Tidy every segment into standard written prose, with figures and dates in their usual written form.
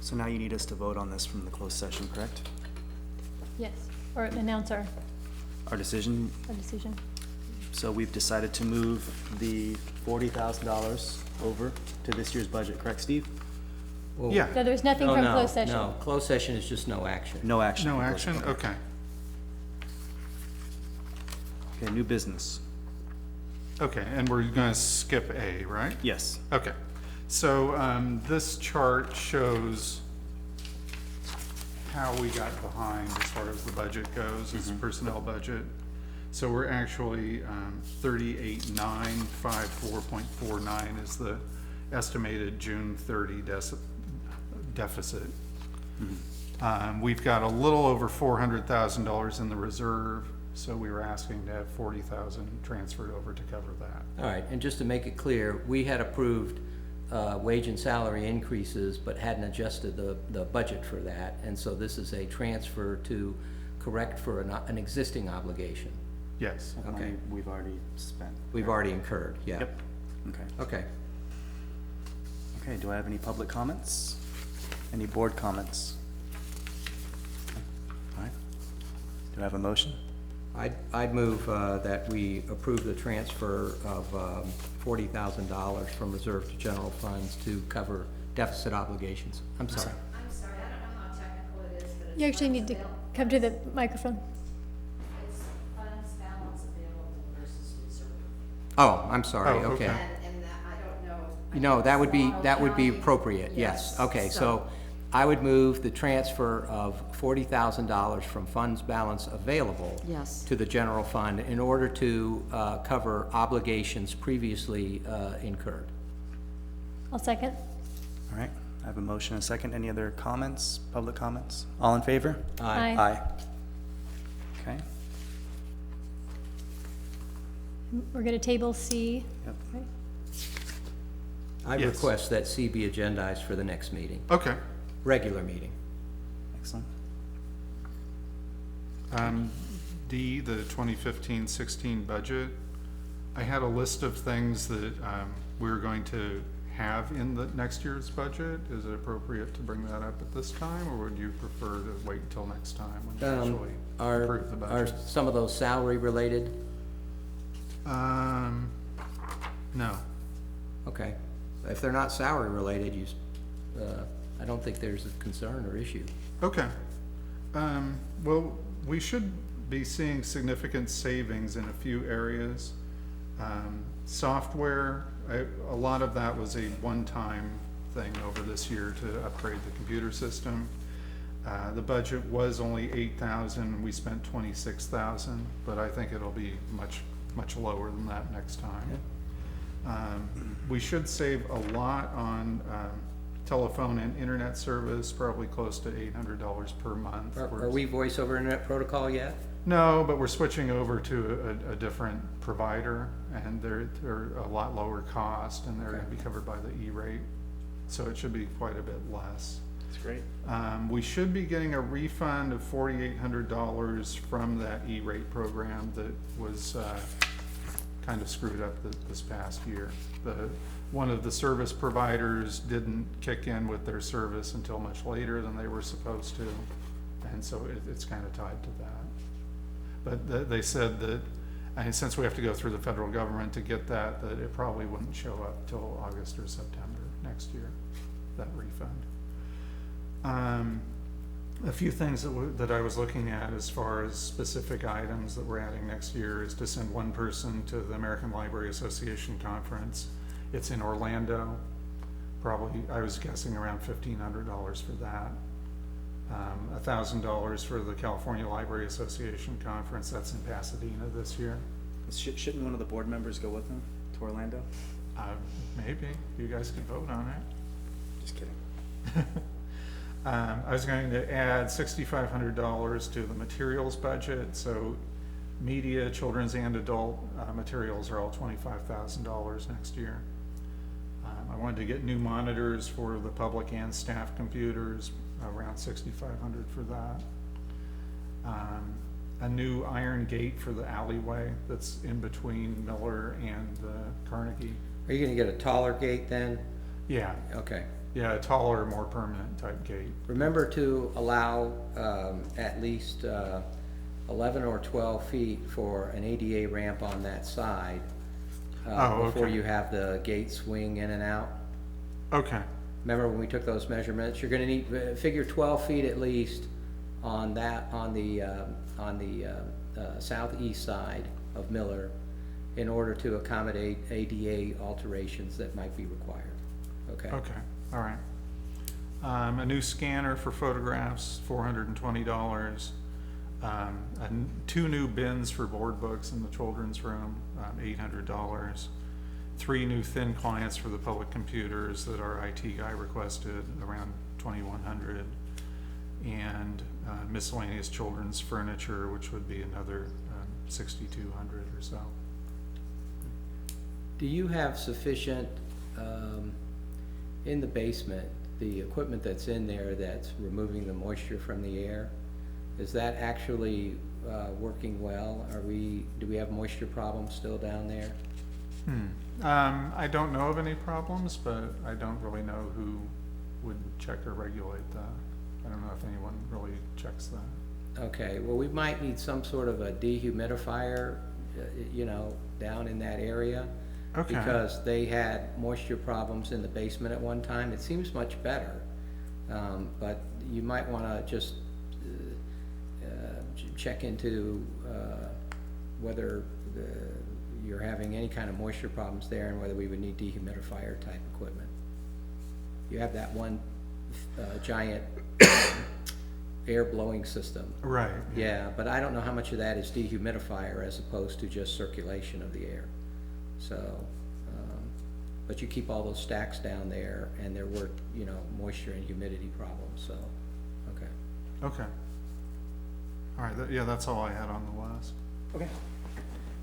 So now you need us to vote on this from the closed session, correct? Yes, or announce our Decision. decision. So we've decided to move the $40,000 over to this year's budget, correct, Steve? Well, Yeah. So there's nothing No, from no, closed session. no. Closed session is just no action. No action. No from closed action? session. Okay. Okay, new business. Okay, and we're gonna skip A, right? Yes. Okay. So, this chart shows how we got behind as far as the budget goes, as personnel budget. So we're actually, 38,954.49 is the estimated June 30 deficit. We've got a little over $400,000 in the reserve, so we were asking to have 40,000 transferred over to cover that. All right, and just to make it clear, we had approved wage and salary increases, but hadn't adjusted the budget for that. And so this is a transfer to correct for an existing obligation. Yes. Of money we've already spent. We've already incurred, yeah. Yep. Okay. Okay. Okay, do I have any public comments? Any board comments? All right. Do I have a motion? I'd move that we approve the transfer of $40,000 from reserve to general funds to cover deficit obligations. I'm sorry. I'm sorry, I don't know how technical it is, but it's. You actually funds need to avail- come to the microphone. It's funds balance available versus reserve. Oh, I'm sorry, Oh, okay. okay. And that, I don't know. I No, think that it's would be, Laurel that would be County. appropriate, yes. Okay, so I would move the transfer of $40,000 from funds balance available Yes. to the general fund in order to cover obligations previously incurred. I'll second. All right, I have a motion and a second. Any other comments, public comments? All in favor? Aye. Aye. Okay, We're gonna table C. yep. Right? I Yes. request that C be agendized for the next meeting, Okay. regular meeting. Excellent. D, the 2015-16 budget. I had a list of things that we were going to have in the next year's budget. Is it appropriate to bring that up at this time, or would you prefer to wait until next time when you actually approve the Are budget? some of those salary related? No. Okay. If they're not salary related, I don't think there's a concern or issue. Okay. Well, we should be seeing significant savings in a few areas. Software, a lot of that was a one-time thing over this year to upgrade the computer system. The budget was only 8,000, we spent 26,000, but I think it'll be much lower than that next time. We should save a lot on telephone and internet service, probably close to $800 per month. Are we voice over internet protocol yet? No, but we're switching over to a different provider, and they're a lot lower cost, and they're gonna be covered by the E-rate, so it should be quite a bit less. That's great. We should be getting a refund of $4,800 from that E-rate program that was kind of screwed up this past year. One of the service providers didn't kick in with their service until much later than they were supposed to, and so it's kind of tied to that. But they said that, and since we have to go through the federal government to get that it probably wouldn't show up till August or September next year, that refund. A few things that I was looking at as far as specific items that we're adding next year is to send one person to the American Library Association conference. It's in Orlando, probably, I was guessing around $1,500 for that. $1,000 for the California Library Association conference, that's in Pasadena this year. Shouldn't one of the board members go with them to Orlando? Maybe, you guys can vote on it. Just kidding. I was going to add $6,500 to the materials budget, so media, children's and adult materials are all $25,000 next year. I wanted to get new monitors for the public and staff computers, around $6,500 for that. A new iron gate for the alleyway that's in between Miller and Carnegie. Are you gonna get a taller gate then? Yeah, Okay. Yeah, a taller, more permanent type gate. Remember to allow at least 11 or 12 feet for an ADA ramp on that side Oh, before okay. you have the gate swing in and out. Okay, Remember when we took those measurements? You're gonna need, figure 12 feet at least on that, on the southeast side of Miller in order to accommodate ADA alterations that might be required, okay? okay, all right. A new scanner for photographs, $420. 2 new bins for board books in the children's room, $800. 3 new thin clients for the public computers that our IT guy requested, around $2,100. And miscellaneous children's furniture, which would be another $6,200 or so. Do you have sufficient, in the basement, the equipment that's in there that's removing the moisture from the air? Is that actually working well? Do we have moisture problems still down there? I don't know of any problems, but I don't really know who would check or regulate that. I don't know if anyone really checks that. Okay, well, we might need some sort of a dehumidifier, down in that area. Okay. Because they had moisture problems in the basement at one time. It seems much better. But you might wanna just check into whether you're having any kind of moisture problems there and whether we would need dehumidifier type equipment. You have that one giant air blowing system. Right. Yeah, but I don't know how much of that is dehumidifier as opposed to just circulation of the air. So, but you keep all those stacks down there and there were, moisture and humidity problems, so, okay. Okay. All right, yeah, that's all I had on the list. Okay.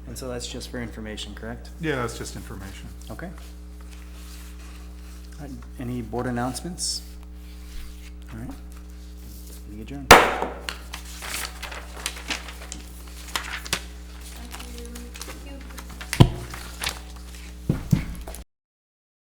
And so that's just for information, correct? Yeah, that's just information. Okay. All right, any board announcements? All right, we adjourn.